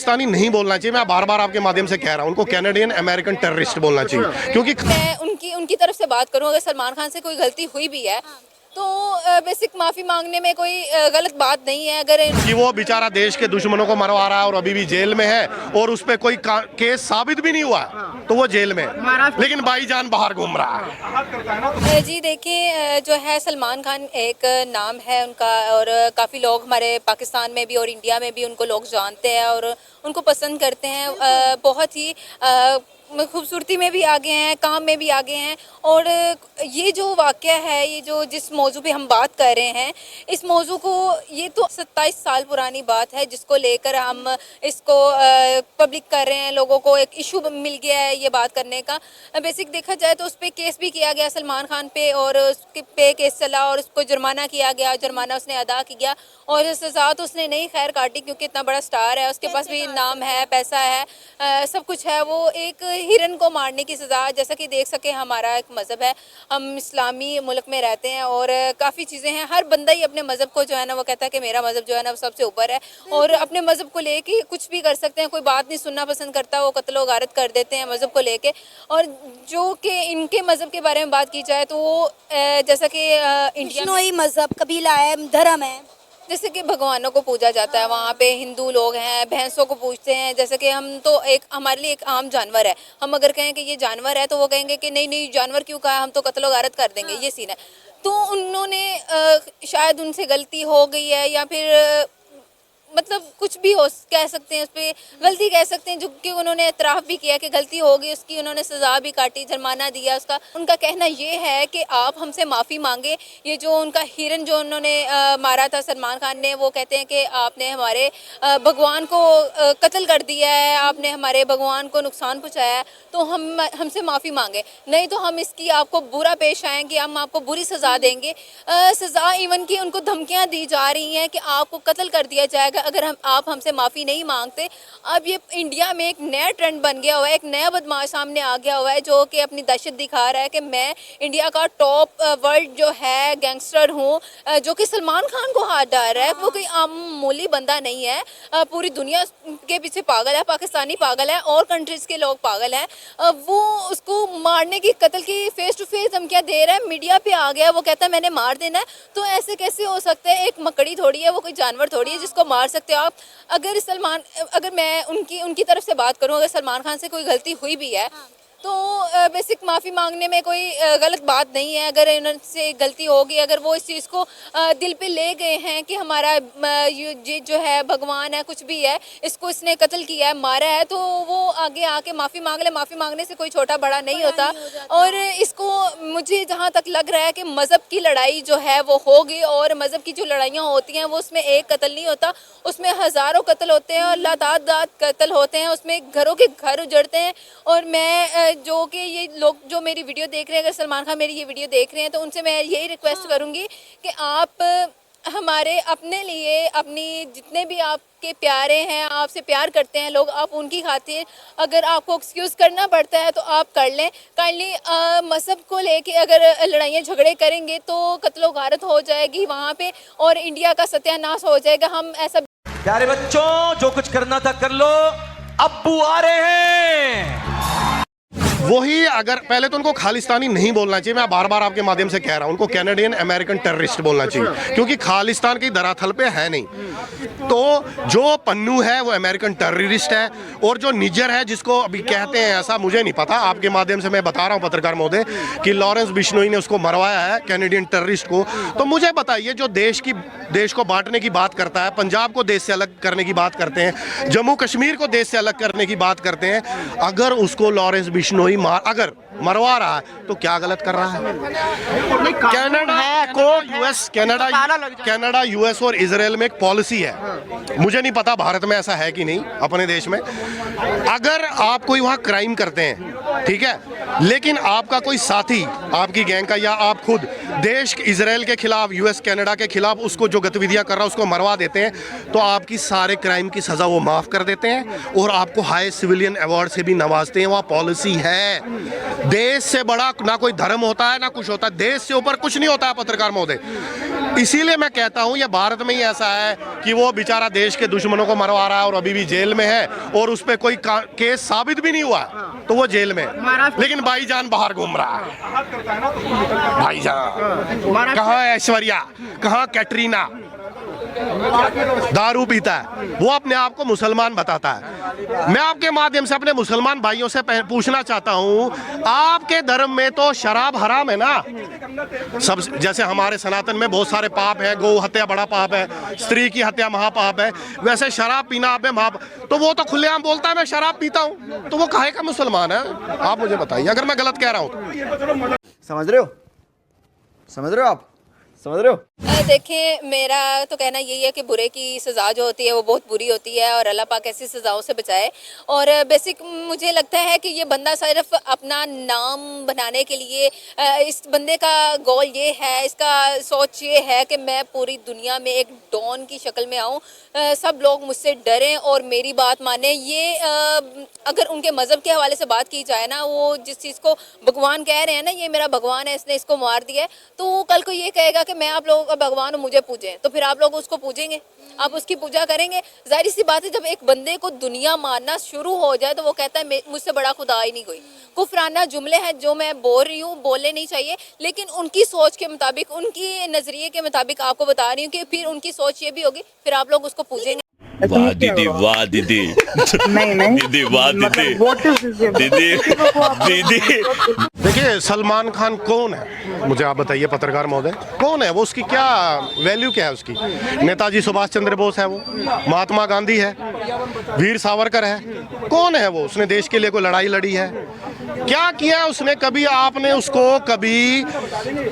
खालिस्तानी नहीं बोलना चाहिए। मैं बार बार आपके माध्यम से कह रहा हूँ, उनको कैनेडियन अमेरिकन टेररिस्ट बोलना चाहिए, क्योंकि मैं उनकी तरफ से बात करूं, अगर सलमान खान से कोई गलती हुई भी है तो बेसिक माफ़ी मांगने में कोई गलत बात नहीं है। अगर कि वो बेचारा देश के दुश्मनों को मरवा रहा है और अभी भी जेल में है और उस पर कोई केस साबित भी नहीं हुआ तो वो जेल में है, लेकिन भाईजान बाहर घूम रहा है। जी देखिए, जो है सलमान खान एक नाम है उनका, और काफ़ी लोग हमारे पाकिस्तान में भी और इंडिया में भी उनको लोग जानते हैं और उनको पसंद करते हैं। बहुत ही खूबसूरती में भी आगे हैं, काम में भी आगे हैं। और ये जो वाक़या है, ये जो जिस मौजू पे हम बात कर रहे हैं, इस मौजू को, ये तो 27 साल पुरानी बात है जिसको लेकर हम इसको पब्लिक कर रहे हैं। लोगों को एक इशू मिल गया है ये बात करने का। बेसिक देखा जाए तो उस पर केस भी किया गया सलमान खान पे, और उसके पे केस चला और उसको जुर्माना किया गया, जुर्माना उसने अदा किया और सज़ा तो उसने नहीं खैर काटी, क्योंकि इतना बड़ा स्टार है, उसके पास भी नाम है, पैसा है, सब कुछ है। वो एक हिरन को मारने की सज़ा, जैसा कि देख सके हमारा एक मज़हब है, हम इस्लामी मुल्क में रहते हैं और काफ़ी चीज़ें हैं। हर बंदा ही अपने मज़हब को जो है ना, वो कहता है कि मेरा मज़हब जो है ना वो सबसे ऊपर है, और अपने मज़हब को लेके कुछ भी कर सकते हैं। कोई बात नहीं सुनना पसंद करता, वो कत्ल व गारत कर देते हैं मज़हब को लेके। और जो कि इनके मज़हब के बारे में बात की जाए तो वो जैसा कि इंडिया मज़हब, कबीला है, धर्म है, जैसे कि भगवानों को पूजा जाता है, वहाँ पे हिंदू लोग हैं, भैंसों को पूजते हैं। जैसे कि हम तो एक, हमारे लिए एक आम जानवर है, हम अगर कहें कि ये जानवर है तो वो कहेंगे कि नहीं नहीं जानवर क्यों कहा, हम तो कत्ल गारत कर देंगे। ये सीन है। तो उन्होंने शायद उनसे गलती हो गई है, या फिर मतलब कुछ भी हो कह सकते हैं, उस पर गलती कह सकते हैं, जो कि उन्होंने एतराफ़ भी किया कि गलती हो गई उसकी, उन्होंने सज़ा भी काटी, जुर्माना दिया उसका। उनका कहना ये है कि आप हमसे माफ़ी मांगे। ये जो उनका हिरन जो उन्होंने मारा था सलमान खान ने, वो कहते हैं कि आपने हमारे भगवान को कत्ल कर दिया है, आपने हमारे भगवान को नुकसान पहुँचाया है, तो हमसे माफ़ी मांगे, नहीं तो हम इसकी आपको बुरा पेश आएंगे, हम आपको बुरी सज़ा देंगे। सज़ा इवन की उनको धमकियाँ दी जा रही हैं कि आपको कत्ल कर दिया जाएगा अगर आप हमसे माफ़ी नहीं मांगते। अब ये इंडिया में एक नया ट्रेंड बन गया हुआ है, एक नया बदमाश सामने आ गया हुआ है जो कि अपनी दहशत दिखा रहा है कि मैं इंडिया का टॉप वर्ल्ड जो है गैंगस्टर हूँ, जो कि सलमान खान को हाथ डाल रहा है। वो कोई मामूली बंदा नहीं है, पूरी दुनिया के पीछे पागल है, पाकिस्तानी पागल है और कंट्रीज़ के लोग पागल हैं। वो उसको मारने की, कत्ल की फेस टू फेस धमकियाँ दे रहा है, मीडिया पे आ गया, वो कहता है मैंने मार देना है। तो ऐसे कैसे हो सकता है? एक मकड़ी थोड़ी है, वो कोई जानवर थोड़ी है जिसको मार सकते हो आप। अगर मैं उनकी तरफ से बात करूं, अगर सलमान खान से कोई गलती हुई भी है तो बेसिक माफ़ी मांगने में कोई गलत बात नहीं है। अगर उनसे गलती होगी, अगर वो इस चीज़ को दिल पे ले गए हैं कि हमारा ये जो है भगवान है, कुछ भी है, इसको इसने कत्ल किया है, मारा है, तो वो आगे आके माफ़ी मांग ले। माफ़ी मांगने से कोई छोटा बड़ा नहीं होता। और इसको मुझे जहाँ तक लग रहा है कि मज़हब की लड़ाई जो है वो होगी, और मज़हब की जो लड़ाइयाँ होती हैं वो उसमें एक कत्ल नहीं होता, उसमें हज़ारों कत्ल होते हैं और लातादाद कत्ल होते हैं, उसमें घरों के घर उजड़ते हैं। और मैं जो कि ये लोग जो मेरी वीडियो देख रहे हैं, अगर सलमान खान मेरी ये वीडियो देख रहे हैं तो उनसे मैं यही रिक्वेस्ट करूँगी कि आप हमारे अपने लिए, अपनी जितने भी आपके प्यारे हैं, आपसे प्यार करते हैं लोग, आप उनकी खातिर अगर आपको एक्सक्यूज़ करना पड़ता है तो आप कर लें। काइंडली मज़हब को लेके अगर लड़ाइयाँ झगड़े करेंगे तो कत्लो गारत हो जाएगी वहाँ पे और इंडिया का सत्यानाश हो जाएगा। हम ऐसा, प्यारे बच्चों, जो कुछ करना था कर लो, अब्बू आ रहे हैं। वही, अगर पहले तो उनको खालिस्तानी नहीं बोलना चाहिए। मैं बार बार आपके माध्यम से कह रहा हूँ, उनको कैनेडियन अमेरिकन टेररिस्ट बोलना चाहिए, क्योंकि खालिस्तान की धरातल पे है नहीं। तो जो पन्नू है वो अमेरिकन टेररिस्ट है, और जो निजर है जिसको अभी कहते हैं, ऐसा मुझे नहीं पता, आपके माध्यम से मैं बता रहा हूँ पत्रकार महोदय कि लॉरेंस बिश्नोई ने उसको मरवाया है, कैनेडियन टेररिस्ट को। तो मुझे बताइए, जो देश को बांटने की बात करता है, पंजाब को देश से अलग करने की बात करते हैं, जम्मू कश्मीर को देश से अलग करने की बात करते हैं, अगर उसको लॉरेंस बिश्नोई अगर मरवा रहा है तो क्या गलत कर रहा है? कनाडा, यूएस और इजराइल में एक पॉलिसी है, मुझे नहीं पता भारत में ऐसा है कि नहीं, अपने देश में। अगर आप कोई वहाँ क्राइम करते हैं, ठीक है, लेकिन आपका कोई साथी, आपकी गैंग का या आप खुद देश इजराइल के खिलाफ, यूएस कनाडा के खिलाफ उसको जो गतिविधियां कर रहा है उसको मरवा देते हैं, तो आपकी सारे क्राइम की सज़ा वो माफ़ कर देते हैं और आपको हाई सिविलियन अवार्ड से भी नवाजते हैं। वहाँ पॉलिसी है। देश से बड़ा ना कोई धर्म होता है ना कुछ होता है, देश से ऊपर कुछ नहीं होता है पत्रकार महोदय। इसीलिए मैं कहता हूं ये भारत में ही ऐसा है कि वो बेचारा देश के दुश्मनों को मरवा रहा है और अभी भी जेल में है और उस पर कोई केस साबित भी नहीं हुआ तो वो जेल में है। लेकिन भाईजान बाहर घूम रहा है। भाईजान कहाँ है ऐश्वर्या, कहाँ कैटरीना, दारू पीता है, वो अपने आप को मुसलमान बताता है। मैं आपके माध्यम से अपने मुसलमान भाइयों से पूछना चाहता हूं, आपके धर्म में तो शराब हराम है ना। सब जैसे हमारे सनातन में बहुत सारे पाप है, गौ हत्या बड़ा पाप है, स्त्री की हत्या महापाप है, वैसे शराब पीना आप में महापाप। तो वो तो खुलेआम बोलता है मैं शराब पीता हूं, तो वो काहे का मुसलमान है? आप मुझे बताइए अगर मैं गलत कह रहा हूं तो। समझ रहे हो? समझ रहे हो आप? समझ रहे हो? देखिए मेरा तो कहना यही है कि बुरे की सज़ा जो होती है वो बहुत बुरी होती है और अल्लाह पाक ऐसी सज़ाओं से बचाए। और बेसिक मुझे लगता है कि ये बंदा सिर्फ अपना नाम बनाने के लिए, इस बंदे का गोल ये है, इसका सोच ये है कि मैं पूरी दुनिया में एक डॉन की शक्ल में आऊँ, सब लोग मुझसे डरें और मेरी बात माने। ये अगर उनके मज़हब के हवाले से बात की जाए ना, वो जिस चीज़ को भगवान कह रहे हैं ना, ये मेरा भगवान है, इसने इसको मार दिया है, तो वो कल को ये कहेगा कि मैं आप लोगों का भगवान हूँ, मुझे पूजें, तो फिर आप लोग उसको पूजेंगे, आप उसकी पूजा करेंगे। जाहिर सी बात है जब एक बंदे को दुनिया मानना शुरू हो जाए तो वो कहता है मुझसे बड़ा खुदा ही नहीं कोई। कुफराना जुमले हैं जो मैं बोल रही हूँ, बोलने नहीं चाहिए, लेकिन उनकी सोच के मुताबिक, उनकी नज़रिए के मुताबिक आपको बता रही हूँ कि फिर उनकी सोच ये भी होगी, फिर आप लोग उसको पूजेंगे। वाह दीदी, वाह दीदी, नहीं दीदी, वाह दीदी, दीदी, दीदी। देखिए सलमान खान कौन है मुझे आप बताइए, पत्रकार महोदय, कौन है वो? उसकी क्या वैल्यू क्या है उसकी? नेताजी सुभाष चंद्र बोस है वो, महात्मा गांधी है, वीर सावरकर है, कौन है वो? उसने देश के लिए कोई लड़ाई लड़ी है? क्या किया उसने? कभी आपने उसको कभी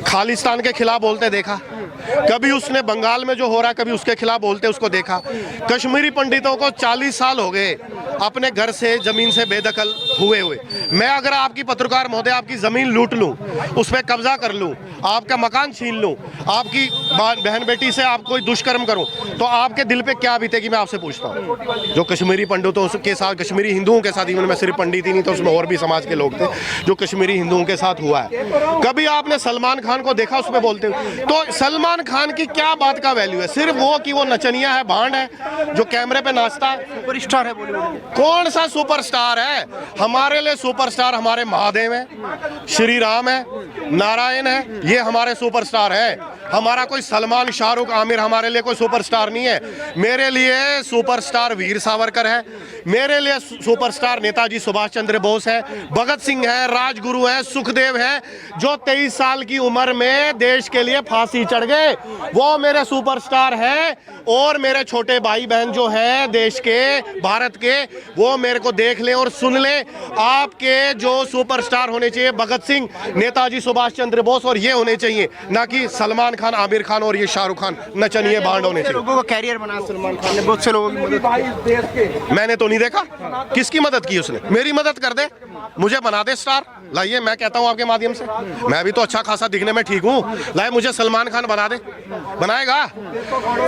खालिस्तान के खिलाफ बोलते देखा? कभी उसने बंगाल में जो हो रहा है कभी उसके खिलाफ बोलते उसको देखा? कश्मीरी पंडितों को 40 साल हो गए अपने घर से जमीन से बेदखल हुए। मैं अगर आपकी पत्रकार महोदय आपकी जमीन लूट लूं, उस पर कब्जा कर लूं, आपका मकान छीन लूं, आपकी बहन बेटी से आप कोई दुष्कर्म करूं, तो आपके दिल पे क्या बीतेगी? मैं आपसे पूछता हूं। जो कश्मीरी पंडितों के साथ, कश्मीरी हिंदुओं के साथ, इवन मैं सिर्फ पंडित ही नहीं तो उसमें और भी समाज के लोग थे, जो कश्मीरी हिंदुओं के साथ हुआ है, कभी आपने सलमान खान को देखा उसमें बोलते हुए? तो सलमान खान की क्या बात का वैल्यू है? सिर्फ वो कि वो नचनिया है, भांड है, जो कैमरे पे नाचता है, सुपरस्टार है बॉलीवुड। कौन सा सुपरस्टार है? हमारे लिए सुपरस्टार हमारे महादेव है, श्री राम है, नारायण है, ये हमारे सुपरस्टार है। हमारा कोई सलमान, शाहरुख, आमिर हमारे लिए कोई सुपरस्टार नहीं है। मेरे लिए सुपरस्टार वीर सावरकर है, मेरे लिए सुपरस्टार नेताजी सुभाष चंद्र बोस है, भगत सिंह है, राजगुरु है, सुखदेव है, जो 23 साल की उम्र में देश के लिए फांसी चढ़ गए, वो मेरे सुपरस्टार है। और मेरे छोटे भाई बहन जो है देश के, भारत के, वो मेरे को देख लें और सुन लें। आपके जो सुपरस्टार होने चाहिए भगत सिंह, नेताजी सुभाष चंद्र बोस, और ये होने चाहिए, ना कि सलमान खान, आमिर खान और ये शाहरुख खान नचनिए भांड होने चाहिए। लोगों का कैरियर बना सलमान खान ने, बहुत से लोगों की मदद। मैंने तो नहीं देखा किसकी मदद की उसने। मेरी मदद कर दे, मुझे बना दे स्टार, लाइए, मैं कहता हूं आपके माध्यम से, मैं भी तो अच्छा खासा दिखने में ठीक हूं, लाइए मुझे सलमान खान बना दे। बनाएगा?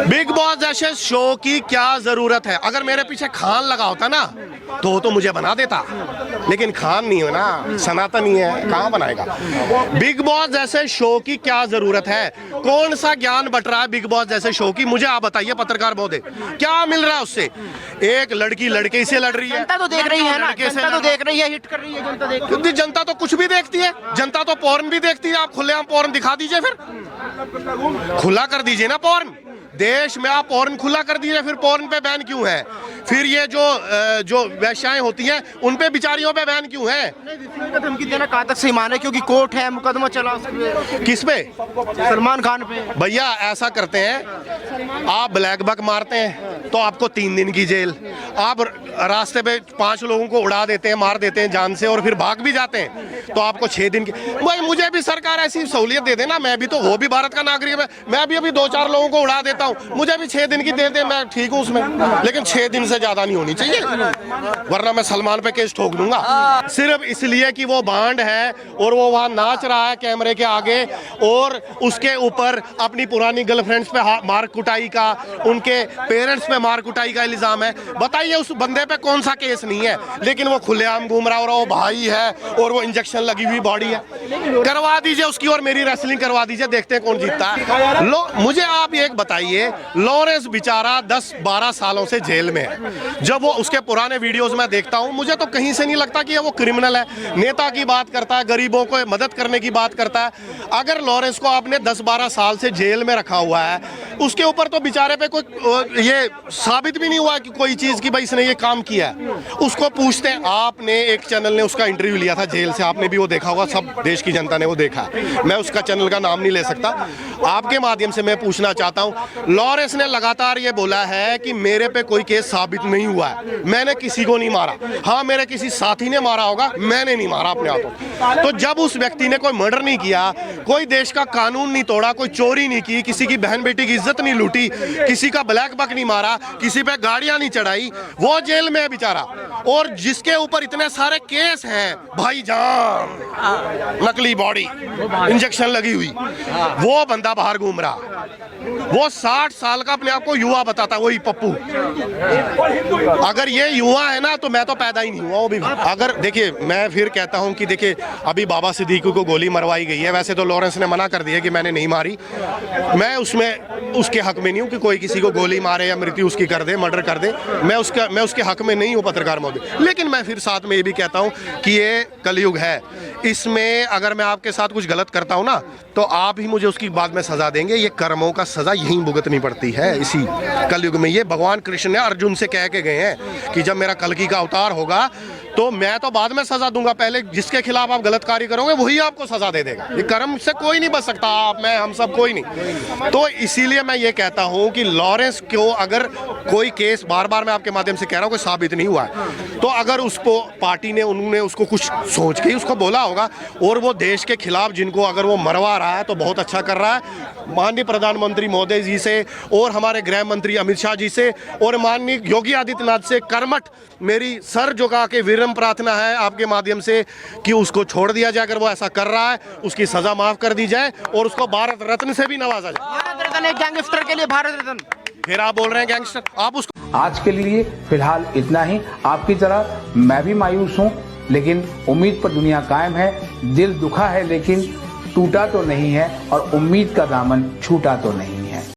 बिग बॉस जैसे शो की क्या जरूरत है? अगर मेरे पीछे खान लगा होता ना तो मुझे बना देता, लेकिन खान नहीं हो ना, सनातनी है, कहां बनाएगा? बिग बॉस जैसे शो की क्या जरूरत है? कौन सा ज्ञान बट रहा है बिग बॉस जैसे शो की? मुझे आप बताइए पत्रकार महोदय, क्या मिल रहा है उससे? एक लड़की लड़के से लड़ रही है, जनता तो देख रही है ना, लड़के से जनता तो देख रही है, हिट कर रही है जनता, देख रही है। जनता तो कुछ भी देखती है, जनता तो पोर्न भी देखती है। आप खुलेआम पोर्न दिखा दीजिए, फिर खुला कर दीजिए ना पोर्न। देश में आप पोर्न खुला कर दीजिए, फिर पोर्न पे बैन क्यों है? फिर ये जो वेश्याएं होती हैं उन पे बिचारियों पे बैन क्यों है? धमकी देना कहाँ तक सही माने, क्योंकि कोर्ट है, मुकदमा चला किस पे? सलमान खान पे। भैया ऐसा करते हैं, आप ब्लैक बक मारते हैं तो आपको 3 दिन की जेल, आप रास्ते पे 5 लोगों को उड़ा देते हैं, मार देते हैं जान से, और फिर भाग भी जाते हैं तो आपको 6 दिन की। भाई मुझे भी सरकार ऐसी सहूलियत दे देना, मैं भी तो, वो भी भारत का नागरिक है, मैं भी अभी 2-4 लोगों को उड़ा देता हूँ, मुझे भी 6 दिन की दे दे, मैं ठीक हूँ उसमें, लेकिन 6 दिन से ज्यादा नहीं होनी चाहिए, वरना मैं सलमान पे केस ठोक दूंगा। सिर्फ इसलिए कि वो बांड है और वो वहां नाच रहा है कैमरे के आगे, और उसके ऊपर अपनी पुरानी गर्लफ्रेंड्स पे मार कुटाई का, उनके पेरेंट्स पे मार कुटाई का इल्जाम है। बताइए उस बंदे पे कौन सा केस नहीं है, लेकिन वो खुलेआम घूम रहा, और वो भाई है और वो इंजेक्शन लगी हुई बॉडी है। करवा दीजिए उसकी और मेरी रेसलिंग करवा दीजिए, देखते हैं कौन जीतता है। मुझे आप एक बताइए, लॉरेंस बेचारा 10-12 सालों से जेल में है। जब वो उसके पुराने वीडियोस में देखता हूं, मुझे तो कहीं से नहीं लगता कि वो क्रिमिनल है। नेता की बात करता है, गरीबों को मदद करने की बात करता है। अगर लॉरेंस को आपने 10-12 साल से जेल में रखा हुआ है, उसके ऊपर तो बेचारे पे कोई ये साबित भी नहीं हुआ कि कोई चीज की भाई इसने ये काम किया है। उसको पूछते हैं, आपने एक चैनल ने उसका इंटरव्यू लिया था जेल से, आपने भी वो देखा होगा, सब देश की जनता ने वो देखा। मैं उसका चैनल का नाम नहीं ले सकता। आपके माध्यम से मैं पूछना चाहता हूं, लॉरेंस ने लगातार ये बोला है कि मेरे पे कोई केस साबित नहीं हुआ है, मैंने किसी को नहीं मारा। हाँ, मेरे किसी साथी ने मारा होगा, मैंने नहीं मारा अपने हाथों। तो जब उस व्यक्ति ने कोई मर्डर नहीं किया, कोई देश का कानून नहीं तोड़ा, कोई चोरी नहीं की, किसी की बहन बेटी की इज्जत नहीं लूटी, किसी का ब्लैक बक नहीं मारा, किसी पे गाड़ियां नहीं चढ़ाई, वो जेल में है बेचारा। और जिसके ऊपर इतने सारे केस हैं, भाईजान, नकली बॉडी, इंजेक्शन लगी हुई, वो बंदा बाहर घूम रहा। वो 60 साल का अपने आप को युवा बताता, वही पप्पू। अगर ये युवा है ना, तो मैं तो पैदा ही नहीं हुआ वो भी। अगर देखिए, मैं फिर कहता हूं कि देखिए, अभी बाबा सिद्दीकी को गोली मरवाई गई है। वैसे तो लॉरेंस ने मना कर दिया कि मैंने नहीं मारी, मैं उसमें उसके हक में नहीं हूं कि कोई किसी को गोली मारे या मृत्यु उसकी कर दे, मर्डर कर दे। मैं उसके हक में नहीं हूं, पत्रकार महोदय। लेकिन मैं फिर साथ में ये भी कहता हूं कि ये कलयुग है, इसमें अगर मैं आपके साथ कुछ गलत करता हूं ना, तो आप ही मुझे उसकी बाद में सजा देंगे। ये कर्मों का सजा यहीं भुगतनी पड़ती है इसी कलयुग में। ये भगवान कृष्ण ने अर्जुन से कह के गए हैं कि जब मेरा कल्कि का अवतार होगा तो मैं तो बाद में सजा दूंगा, पहले जिसके खिलाफ आप गलत कार्य करोगे वही आपको सजा दे देगा। ये कर्म से कोई नहीं बच सकता, आप, मैं, हम सब कोई नहीं। तो इसीलिए मैं ये कहता हूं कि लॉरेंस को अगर कोई केस, बार बार मैं आपके माध्यम से कह रहा हूं, कोई साबित नहीं हुआ है, तो अगर उसको पार्टी ने, उन्होंने उसको कुछ सोच के उसको बोला होगा, और वो देश के खिलाफ जिनको अगर वो मरवा रहा है तो बहुत अच्छा कर रहा है। माननीय प्रधानमंत्री महोदय जी से और हमारे गृह मंत्री अमित शाह जी से और माननीय योगी आदित्यनाथ से कर्मठ मेरी सर झुका के विनम्र प्रार्थना है आपके माध्यम से कि उसको छोड़ दिया जाए। अगर वो ऐसा कर रहा है, उसकी सजा माफ कर दी जाए और उसको भारत रत्न से भी नवाजा जाए। भारत रत्न एक गैंगस्टर के लिए भारत रत्न। फिर आप बोल रहे हैं गैंगस्टर, आप उसको। आज के लिए फिलहाल इतना ही। आपकी तरह मैं भी मायूस हूँ, लेकिन उम्मीद पर दुनिया कायम है। दिल दुखा है लेकिन टूटा तो नहीं है, और उम्मीद का दामन छूटा तो नहीं है।